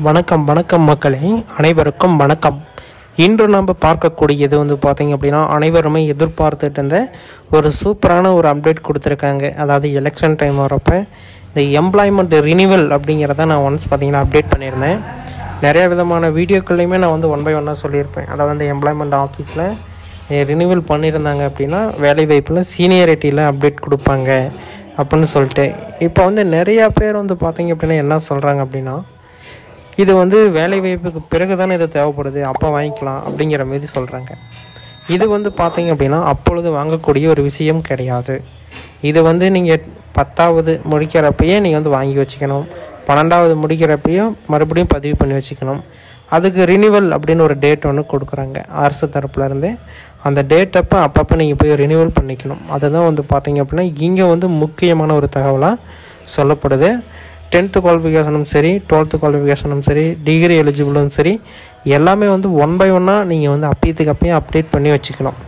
வணக்கம் வணக்கம் மக்களே, அனைவருக்கும் வணக்கம். இன்று நம்ம பார்க்கக்கூடியது பார்த்தீங்க அப்படின்னா, அனைவருமே எதிர்பார்த்துட்டு இருந்த ஒரு சூப்பரான ஒரு அப்டேட் கொடுத்துருக்காங்க. அதாவது எலெக்ஷன் டைம் வரப்போ இந்த எம்ப்ளாய்மெண்ட் ரினிவல் அப்படிங்கிறத நான் ஒன்ஸ் பார்த்தீங்கன்னா அப்டேட் பண்ணியிருந்தேன். நிறைய விதமான வீடியோக்கள்லையுமே நான் ஒன் பை ஒன்னாக சொல்லியிருப்பேன். அதாவது இந்த எம்ப்ளாய்மெண்ட் ஆஃபீஸில் ரினிவல் பண்ணியிருந்தாங்க அப்படின்னா வேலைவாய்ப்பில் சீனியாரிட்டியில் அப்டேட் கொடுப்பாங்க அப்படின்னு சொல்லிட்டு. இப்போ நிறையா பேர் பார்த்தீங்க அப்படின்னா என்ன சொல்கிறாங்க அப்படின்னா, இது வேலைவாய்ப்புக்கு பிறகு தானே இது தேவைப்படுது, அப்போ வாங்கிக்கலாம் அப்படிங்கிற மாரி சொல்கிறாங்க. இது பார்த்தீங்க அப்படின்னா அப்பொழுது வாங்கக்கூடிய ஒரு விஷயம் கிடையாது. இது நீங்கள் 10வது முடிக்கிறப்பயே நீங்கள் வாங்கி வச்சுக்கணும். 12வது முடிக்கிறப்பையும் மறுபடியும் பதிவு பண்ணி வச்சுக்கணும். அதுக்கு ரினிவல் அப்படின்னு ஒரு டேட் ஒன்று கொடுக்குறாங்க அரசு தரப்புலேருந்து. அந்த டேட்டப்போ அப்பப்போ நீங்கள் போய் ரினிவல் பண்ணிக்கணும். அதுதான் பார்த்தீங்க அப்படின்னா இங்கே முக்கியமான ஒரு தகவலாக சொல்லப்படுது. 10th குவாலிஃபிகேஷனும் சரி, 12th குவாலிஃபிகேஷனும் சரி, டிகிரி எலிஜிபிளும் சரி, எல்லாமே ஒன் பை ஒன்னாக நீங்கள் அப்பயும் அப்டேட் பண்ணி வச்சுக்கணும்.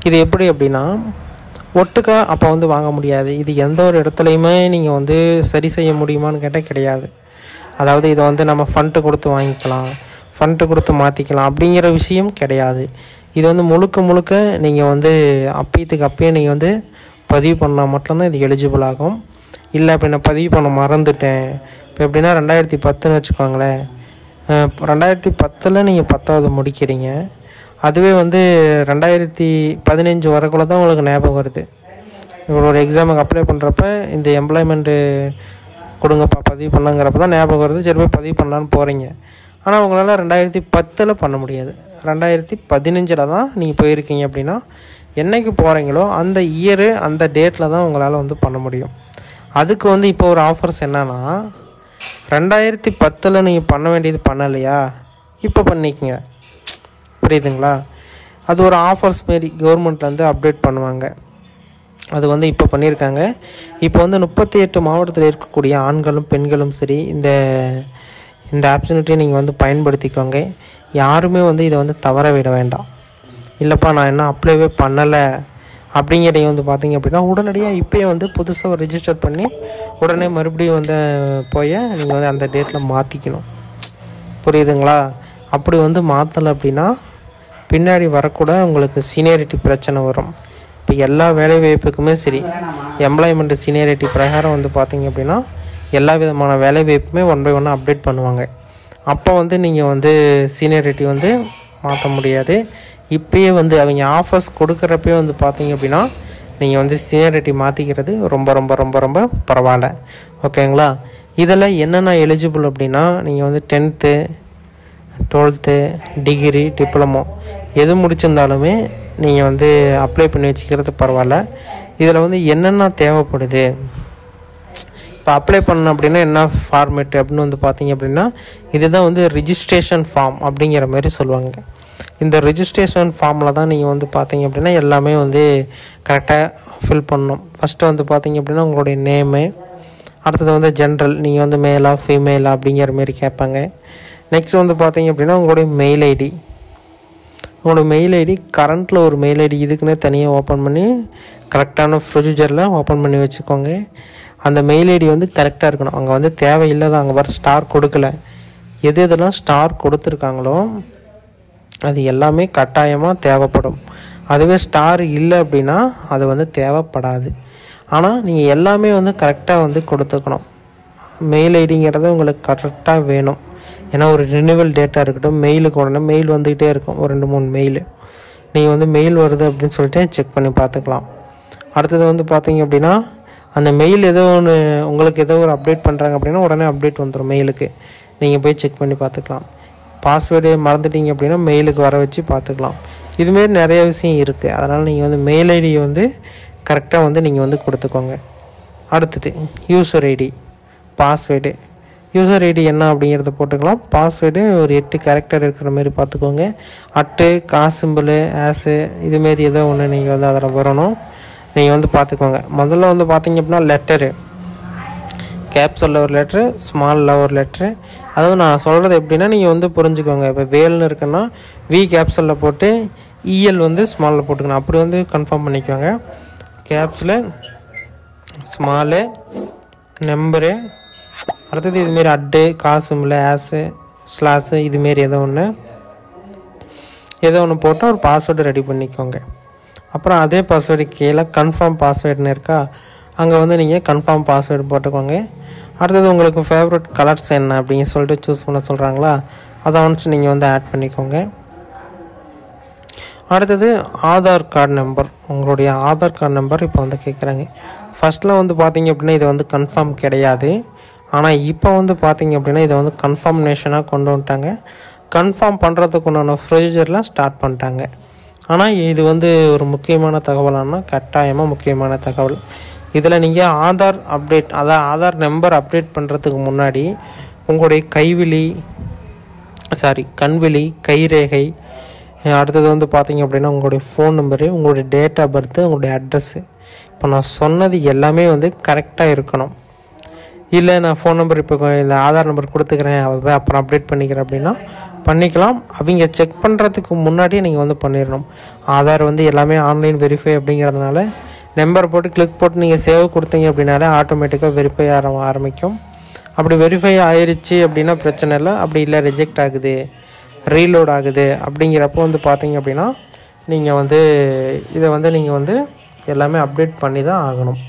இது எப்படி அப்படின்னா, ஒட்டுக்கா அப்போ வாங்க முடியாது. இது எந்த ஒரு இடத்துலையுமே நீங்கள் சரி செய்ய முடியுமான்னு கேட்டால் கிடையாது. அதாவது இதை நம்ம ஃபண்டு கொடுத்து வாங்கிக்கலாம், ஃபண்டு கொடுத்து மாற்றிக்கலாம் அப்படிங்கிற விஷயம் கிடையாது. இது முழுக்க நீங்கள் அப்பயே நீங்கள் பதிவு பண்ணால் மட்டும்தான் இது எலிஜிபிள் ஆகும். இல்லை இப்போ நான் பதிவு பண்ண மறந்துட்டேன், இப்போ எப்படின்னா 2010ன்னு வச்சுக்கோங்களேன். 2010 நீங்கள் 10வது முடிக்கிறீங்க. அதுவே 2015 வரக்குள்ள தான் உங்களுக்கு ஞாபகம் வருது. இவ்வளோ ஒரு எக்ஸாமுக்கு அப்ளை பண்ணுறப்ப இந்த எம்ப்ளாய்மெண்ட்டு கொடுங்கப்பா பதிவு பண்ணுங்கிறப்ப தான் ஞாபகம் வருது. சரி போய் பதிவு பண்ணலான்னு போகிறீங்க. ஆனால் உங்களால் 2010 பண்ண முடியாது. 2015 தான் நீங்கள் போயிருக்கீங்க அப்படின்னா, என்றைக்கு போகிறீங்களோ அந்த இயரு அந்த டேட்டில் தான் உங்களால் பண்ண முடியும். அதுக்கு இப்போ ஒரு ஆஃபர்ஸ் என்னன்னா, 2010 நீங்கள் பண்ண வேண்டியது பண்ணலையா, இப்போ பண்ணிக்கங்க. புரியுதுங்களா? அது ஒரு ஆஃபர்ஸ் மாரி கவர்மெண்ட்லேருந்து அப்டேட் பண்ணுவாங்க. அது இப்போ பண்ணியிருக்காங்க. இப்போ 38 மாவட்டத்தில் இருக்கக்கூடிய ஆண்களும் பெண்களும் சரி இந்த ஆப்பர்ச்சுனிட்டியை நீங்கள் பயன்படுத்திக்கோங்க. யாருமே இதை தவற விட வேண்டாம். இல்லைப்பா நான் என்ன அப்ளைவே பண்ணலை அப்படிங்கிறத பார்த்தீங்க அப்படின்னா, உடனடியாக இப்போயே புதுசாக ரிஜிஸ்டர் பண்ணி உடனே மறுபடியும் போய் நீங்கள் அந்த டேட்டில் மாற்றிக்கணும். புரியுதுங்களா? அப்படி மாற்றலை அப்படின்னா பின்னாடி வரக்கூட உங்களுக்கு சீனியாரிட்டி பிரச்சனை வரும். இப்போ எல்லா வேலைவாய்ப்புக்குமே சரி, எம்ப்ளாய்மெண்ட் சீனியாரிட்டி பிரகாரம் பார்த்தீங்க அப்படின்னா எல்லா விதமான வேலைவாய்ப்புமே ஒன் பை ஒன்னாக அப்டேட் பண்ணுவாங்க. அப்போ நீங்கள் சீனியாரிட்டி மாற்ற முடியாது. இப்போயே அவங்க ஆஃபர்ஸ் கொடுக்குறப்பே பார்த்தீங்க அப்படின்னா நீங்கள் சீனியாரிட்டி மாற்றிக்கிறது ரொம்ப ரொம்ப ரொம்ப ரொம்ப பரவாயில்ல. ஓகேங்களா? இதில் என்னென்ன எலிஜிபிள் அப்படின்னா, நீங்கள் 10th 12th டிகிரி டிப்ளமோ எது முடிச்சிருந்தாலுமே நீங்கள் அப்ளை பண்ணி வச்சுக்கிறது பரவாயில்ல. இதில் என்னென்ன தேவைப்படுது, இப்போ அப்ளை பண்ணணும் அப்படின்னா என்ன ஃபார்மேட் அப்படின்னு பார்த்தீங்க அப்படின்னா, இதுதான் ரிஜிஸ்ட்ரேஷன் ஃபார்ம் அப்படிங்கிற மாதிரி சொல்லுவாங்க. இந்த ரிஜிஸ்ட்ரேஷன் ஃபார்மில் தான் நீங்கள் பார்த்தீங்க அப்படின்னா எல்லாமே கரெக்டாக ஃபில் பண்ணணும். ஃபஸ்ட்டு பார்த்தீங்க அப்படின்னா உங்களுடைய நேமு, அடுத்தது ஜென்ரல், நீங்கள் மேலா ஃபீமேலா அப்படிங்கிற மாரி கேட்பாங்க. நெக்ஸ்ட் பார்த்தீங்க அப்படின்னா உங்களுடைய மெயில் ஐடி, உங்களோட மெயில் ஐடி கரண்ட்டில் ஒரு மெயில் ஐடி இதுக்குன்னே தனியாக ஓப்பன் பண்ணி கரெக்டான ப்ரொசீஜரில் ஓப்பன் பண்ணி வச்சுக்கோங்க. அந்த மெயில் ஐடி கரெக்டாக இருக்கணும். அங்கே தேவையில்லாத அங்கே வர ஸ்டார் கொடுக்கல, எதெல்லாம் ஸ்டார் கொடுத்துருக்காங்களோ அது எல்லாமே கட்டாயமாக தேவைப்படும். அதுவே ஸ்டார் இல்லை அப்படின்னா அது தேவைப்படாது. ஆனால் நீங்கள் எல்லாமே கரெக்டாக கொடுத்துக்கணும். மெயில் ஐடிங்கிறது உங்களுக்கு கரெக்டாக வேணும். ஏன்னா ஒரு ரினிவல் டேட்டா இருக்கட்டும், மெயிலுக்கு உடனே மெயில் வந்துக்கிட்டே இருக்கும். ஒரு 2-3 மெயில் நீங்கள் மெயில் வருது அப்படின்னு சொல்லிட்டு செக் பண்ணி பார்த்துக்கலாம். அடுத்தது பார்த்தீங்க அப்படின்னா அந்த மெயில் ஏதோ ஒன்று உங்களுக்கு ஏதோ ஒரு அப்டேட் பண்ணுறாங்க அப்படின்னா உடனே அப்டேட் வந்துடும் மெயிலுக்கு. நீங்கள் போய் செக் பண்ணி பார்த்துக்கலாம். பாஸ்வேர்டு மறந்துட்டீங்க அப்படின்னா மெயிலுக்கு வர வச்சு பார்த்துக்கலாம். இதுமாரி நிறைய விஷயம் இருக்குது. அதனால் நீங்கள் மெயில் ஐடியை கரெக்டாக நீங்கள் கொடுத்துக்கோங்க. அடுத்தது user ID, password. User ID என்ன அப்படிங்கிறத போட்டுக்கலாம். பாஸ்வேர்டு ஒரு 8 கேரக்டர் இருக்கிற மாதிரி பார்த்துக்கோங்க. அட்டு, காசு சிம்பிளு, ஆஸு இதுமாரி ஏதோ ஒன்று நீங்கள் அதில் வரணும். நீங்கள் பார்த்துக்கோங்க. முதல்ல பார்த்தீங்க அப்படின்னா லெட்டரு, கேப்சலில் ஒரு லெட்ரு, ஸ்மாலில் ஒரு லெட்ரு. அதாவது நான் சொல்கிறது எப்படின்னா நீங்கள் புரிஞ்சுக்கோங்க. இப்போ வேல்னு இருக்குன்னா வி கேப்சலில் போட்டு இஎல் ஸ்மாலில் போட்டுக்கணும். அப்படி கன்ஃபார்ம் பண்ணிக்கோங்க. கேப்ஸில் ஸ்மாலு, நம்பரு, அடுத்தது இதுமாரி அட்டு காசு இல்லை ஆஸு ஸ்லாஸு இதுமாரி ஏதோ ஒன்று போட்டு ஒரு பாஸ்வேர்டு ரெடி பண்ணிக்கோங்க. அப்புறம் அதே பாஸ்வேர்டு கீழே கன்ஃபார்ம் பாஸ்வேர்டுன்னு இருக்கா, அங்கே வந்து நீங்கள் கன்ஃபார்ம் பாஸ்வேர்டு போட்டுக்கோங்க. அடுத்தது உங்களுக்கு ஃபேவரட் கலர்ஸ் என்ன அப்படின்னு சொல்லிட்டு சூஸ் பண்ண சொல்கிறாங்களா, அதை ஒன்ஸ் நீங்கள் வந்து ஆட் பண்ணிக்கோங்க. அடுத்தது ஆதார் கார்டு நம்பர், உங்களுடைய ஆதார் கார்டு நம்பர் இப்போ வந்து கேட்குறாங்க. ஃபஸ்ட்டில் வந்து பார்த்திங்க அப்படின்னா இது வந்து கன்ஃபார்ம் கிடையாது. ஆனால் இப்போ வந்து பார்த்திங்க அப்படின்னா இதை வந்து கன்ஃபர்மேஷனாக கொண்டு வந்துட்டாங்க. கன்ஃபார்ம் பண்ணுறதுக்கு உண்டான ப்ரொசீஜர்லாம் ஸ்டார்ட் பண்ணிட்டாங்க. ஆனால் இது வந்து ஒரு முக்கியமான தகவலானா கட்டாயமாக முக்கியமான தகவல். இதில் நீங்கள் ஆதார் அப்டேட், அதாவது ஆதார் நம்பர் அப்டேட் பண்ணுறதுக்கு முன்னாடி உங்களுடைய கண்விழி, கைரேகை, அடுத்தது வந்து பார்த்திங்க அப்படின்னா உங்களுடைய ஃபோன் நம்பரு, உங்களுடைய டேட் ஆஃப் பர்த்து, உங்களுடைய அட்ரஸ்ஸு, இப்போ நான் சொன்னது எல்லாமே வந்து கரெக்டாக இருக்கணும். இல்லை நான் ஃபோன் நம்பர் இப்போ இந்த ஆதார் நம்பர் கொடுத்துக்கிறேன், அதை அப்புறம் அப்டேட் பண்ணிக்கிறேன் அப்படின்னா பண்ணிக்கலாம். அவங்க செக் பண்ணுறதுக்கு முன்னாடியே நீங்கள் வந்து பண்ணிடணும். ஆதார் வந்து எல்லாமே ஆன்லைன் வெரிஃபை அப்படிங்கிறதுனால நம்பர் போட்டு கிளிக் போட்டு நீங்கள் சேவ் கொடுத்தீங்க அப்படின்னாலே ஆட்டோமேட்டிக்காக வெரிஃபை ஆரம்பிக்கும். அப்படி வெரிஃபை ஆயிடுச்சு அப்படின்னா பிரச்சனை இல்லை. அப்படி இல்லை ரிஜெக்ட் ஆகுது, ரீலோட் ஆகுது அப்படிங்கிறப்போ வந்து பார்த்தீங்க அப்படின்னா நீங்கள் வந்து இதை வந்து நீங்கள் வந்து எல்லாமே அப்டேட் பண்ணி தான் ஆகணும்.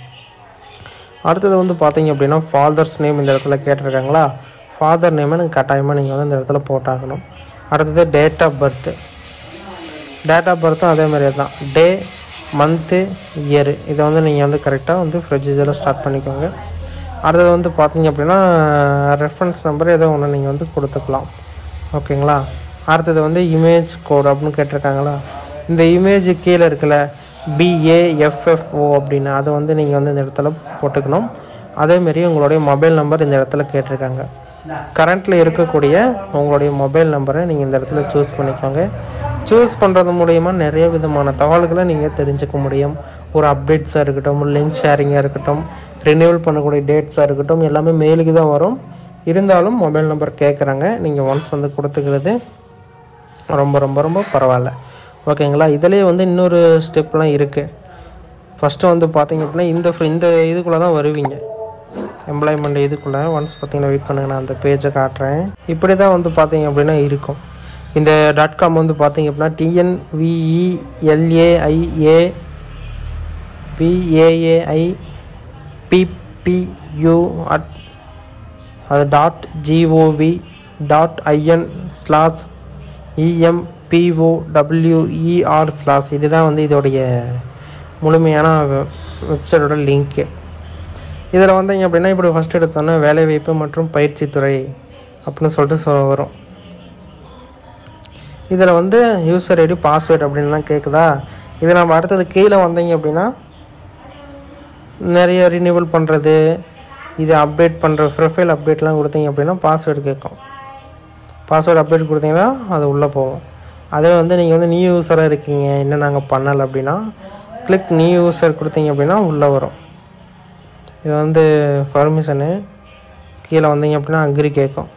அடுத்தது வந்து பார்த்தீங்க அப்படின்னா ஃபாதர்ஸ் நேம் இந்த இடத்துல கேட்டிருக்காங்களா, ஃபாதர் நேமை நீங்கள் கட்டாயமாக நீங்கள் வந்து இந்த இடத்துல போட்டாகணும். அடுத்தது டேட் ஆஃப் பர்த்தும் அதே மாதிரியே தான், டே, மந்த்து, இயரு, இதை வந்து நீங்கள் வந்து கரெக்டாக வந்து ப்ரொசீஜரை ஸ்டார்ட் பண்ணிக்கோங்க. அடுத்தது வந்து பார்த்தீங்க அப்படின்னா ரெஃபரன்ஸ் நம்பர் ஏதோ ஒன்று நீங்கள் வந்து கொடுத்துக்கலாம். ஓகேங்களா. அடுத்தது வந்து இமேஜ் கோட் அப்படின்னு கேட்டிருக்காங்களா, இந்த இமேஜ் கீழே இருக்குல்ல BAFFO அப்படின்னு, அதை வந்து நீங்கள் வந்து இந்த இடத்துல போட்டுக்கணும். அதேமாரி உங்களுடைய மொபைல் நம்பர் இந்த இடத்துல கேட்டிருக்காங்க. கரண்ட்டில் இருக்கக்கூடிய உங்களுடைய மொபைல் நம்பரை நீங்கள் இந்த இடத்துல சூஸ் பண்ணிக்கோங்க. சூஸ் பண்ணுறது மூலயமா நிறைய விதமான தகவல்களை நீங்கள் தெரிஞ்சுக்க முடியும். ஒரு அப்டேட்ஸாக இருக்கட்டும், லிங்க் ஷேரிங்காக இருக்கட்டும், ரினியூவல் பண்ணக்கூடிய டேட்ஸாக இருக்கட்டும், எல்லாமே மெயிலுக்கு தான் வரும். இருந்தாலும் மொபைல் நம்பர் கேட்குறாங்க, நீங்கள் ஒன்ஸ் வந்து கொடுத்துக்கிறது ரொம்ப ரொம்ப ரொம்ப பரவாயில்ல. ஓகேங்களா. இதிலே வந்து இன்னொரு ஸ்டெப்லாம் இருக்குது. ஃபஸ்ட்டு வந்து பார்த்திங்க அப்படின்னா இந்த இதுக்குள்ளே தான் வருவீங்க, எம்ப்ளாய்மெண்ட் இதுக்குள்ளே. ஒன்ஸ் பார்த்திங்கன்னா வெயிட் பண்ணுங்க, நான் அந்த பேஜை காட்டுறேன். இப்படி தான் வந்து பார்த்திங்க அப்படின்னா இருக்கும். இந்த .com வந்து பார்த்திங்க அப்படின்னா TNVELAIVAAIPPU அது .gov.in/EMPOWER/ இதுதான் வந்து இதோடைய முழுமையான வெப்சைட்டோட லிங்க்கு. இதில் வந்தீங்க அப்படின்னா இப்படி ஃபஸ்ட் எடுத்தோன்னா வேலைவாய்ப்பு மற்றும் பயிற்சித்துறை அப்படின்னு சொல்லிட்டு வரும். இதில் வந்து யூசர் ஐடி பாஸ்வேர்டு அப்படின்லாம் கேட்குதா. இதை நம்ம அடுத்தது கீழே வந்தீங்க அப்படின்னா நிறைய ரினியூவல் பண்ணுறது, இது அப்டேட் பண்ணுற ப்ரொஃபைல் அப்டேட்லாம் கொடுத்தீங்க அப்படின்னா பாஸ்வேர்டு கேட்கும். பாஸ்வேர்டு அப்டேட் கொடுத்தீங்கன்னா அது உள்ளே போகும். அதே வந்து நீங்கள் வந்து நியூ யூஸராக இருக்கீங்க, இன்னும் நாங்கள் பண்ணலை அப்படின்னா கிளிக் நியூ யூஸர் கொடுத்தீங்க அப்படின்னா உள்ளே வரும். இது வந்து பர்மிஷனு. கீழே வந்தீங்க அப்படின்னா அக்ரி கேட்கும்.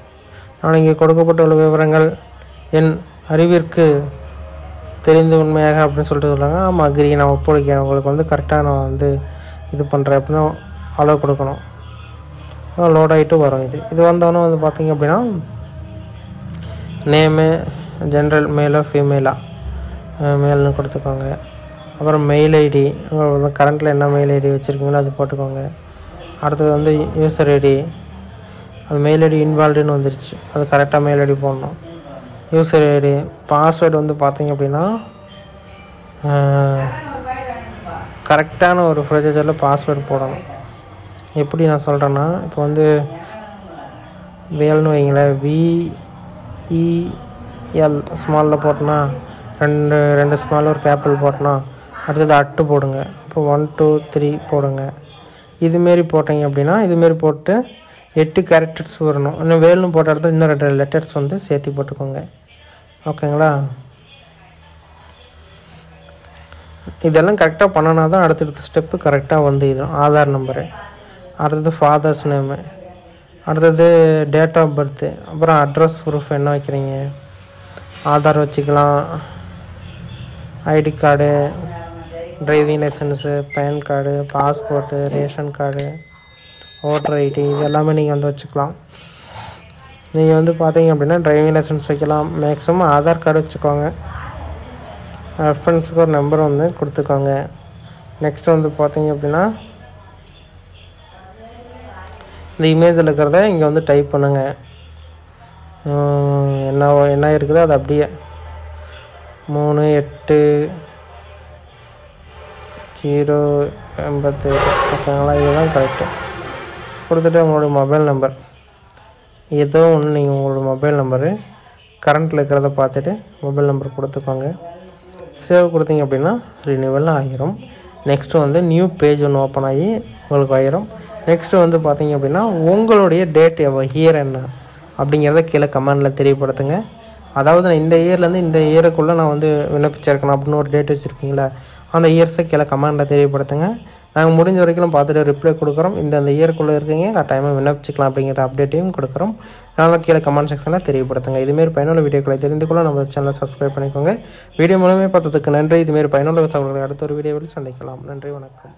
நான் இங்கே கொடுக்கப்பட்டுள்ள விவரங்கள் என் அறிவிற்கு தெரிந்து உண்மையாக அப்படின்னு சொல்லிட்டு சொல்கிறாங்க. ஆமாம் அக்ரி, நான் ஒப்படைக்கிறேன், உங்களுக்கு வந்து கரெக்டாக நான் வந்து இது பண்ணுறேன் அப்படின்னு அளவு கொடுக்கணும். லோட் ஆகிட்டு வரும். இது வந்தோன்னே வந்து பார்த்திங்க அப்படின்னா நேமு ஜென்ரல் மேலோ ஃபீமேலா, மேல்னு கொடுத்துக்கோங்க. அப்புறம் மெயில் ஐடி, உங்களுக்கு கரண்ட்டில் என்ன மெயில் ஐடி வச்சுருக்கீங்களோ அது போட்டுக்கோங்க. அடுத்தது வந்து யூசர் ஐடி, அது மெயில் ஐடி இன்வால்வ்டுன்னு வந்துருச்சு, அது கரெக்டாக மெயில் ஐடி போடணும். யூசர் ஐடி, பாஸ்வேர்டு வந்து பார்த்திங்க அப்படின்னா கரெக்டான ஒரு ப்ரொசீஜரில் பாஸ்வேர்டு போடணும். எப்படி நான் சொல்கிறேன்னா, இப்போ வந்து வேல்னு வைங்களேன், VEL ஸ்மாலில் போட்டோன்னா ரெண்டு ஸ்மால் ஒரு கேபிட்டல் போட்டோன்னா அடுத்தது அட்டு போடுங்க. இப்போ 1 2 3 போடுங்க. இதுமாரி போட்டிங்க அப்படின்னா இதுமாரி போட்டு 8 கேரக்டர்ஸ் வரணும். இன்னும் வேல்னு போட்ட இடத்துல இன்னும் 2 லெட்டர்ஸ் வந்து சேர்த்து போட்டுக்கோங்க. ஓகேங்களா. இதெல்லாம் கரெக்டாக பண்ணினா தான் அடுத்தடுத்த ஸ்டெப்பு கரெக்டாக வந்து இது ஆதார் நம்பரு, அடுத்தது ஃபாதர்ஸ் நேமு, அடுத்தது டேட் ஆஃப் பர்த்து, அப்புறம் அட்ரஸ் ப்ரூஃப் என்ன வைக்கிறீங்க, ஆதார் வச்சுக்கலாம், ID card, driving license, PAN card, passport, ration card, voter ID இது எல்லாமே நீங்கள் வந்து வச்சுக்கலாம். நீங்கள் வந்து பார்த்தீங்க அப்படின்னா டிரைவிங் லைசன்ஸ் வைக்கலாம். மேக்ஸிமம் ஆதார் கார்டு வச்சுக்கோங்க. ரெஃபரன்ஸுக்கு ஒரு நம்பர் வந்து கொடுத்துக்கோங்க. நெக்ஸ்ட் வந்து பார்த்தீங்க அப்படின்னா இந்த இமேஜில் இருக்கிறத இங்கே வந்து டைப் பண்ணுங்கள். என்ன இருக்குதோ அது அப்படியே 38 ஓகேங்களா. இதுதான் கரெக்டு. கொடுத்துட்டு உங்களுடைய மொபைல் நம்பர் ஏதோ ஒன்று நீங்கள் உங்களோட மொபைல் நம்பரு கரண்ட்டில் இருக்கிறத பார்த்துட்டு மொபைல் நம்பர் கொடுத்துக்கோங்க. சேவ் கொடுத்தீங்க அப்படின்னா ரினியூவல் ஆகிரும். நெக்ஸ்ட்டு வந்து நியூ பேஜ் ஒன்று ஓப்பன் ஆகி உங்களுக்கு ஆயிரும். நெக்ஸ்ட்டு வந்து பார்த்தீங்க அப்படின்னா உங்களுடைய டேட் இயர் என்ன அப்படிங்கிறத கீழே கமெண்டில் தெரியப்படுத்துங்க. அதாவது நான் இந்த இயர்லேருந்து இந்த இயருக்குள்ளே நான் வந்து விண்ணப்பிச்சிருக்கணும் அப்படின்னு ஒரு டேட் வச்சுருக்கீங்களா, அந்த இயர்ஸை கீழே கமெண்டில் தெரியப்படுத்துங்க. நாங்கள் முடிஞ்ச வரைக்கும் பார்த்துட்டு ரிப்ளை கொடுக்குறோம். இந்த இயருக்குள்ளே இருக்கீங்க கட்டாயமாக விண்ணப்பிச்சிக்கலாம் அப்படிங்கிற அப்டேட்டையும் கொடுக்குறோம். அதனால் கீழே கமெண்ட் செக்ஷனில் தெரியப்படுத்துங்க. இதுமாரி பயனுள்ள வீடியோக்களை தெரிந்து கொள்ள நம்ம சேனலை சப்ஸ்கிரைப் பண்ணிக்கோங்க. வீடியோ மூலமே பார்த்ததுக்கு நன்றி. இதுமாரி பயனுள்ள தகவல்களை அடுத்த ஒரு வீடியோவில் சந்திக்கலாம். நன்றி, வணக்கம்.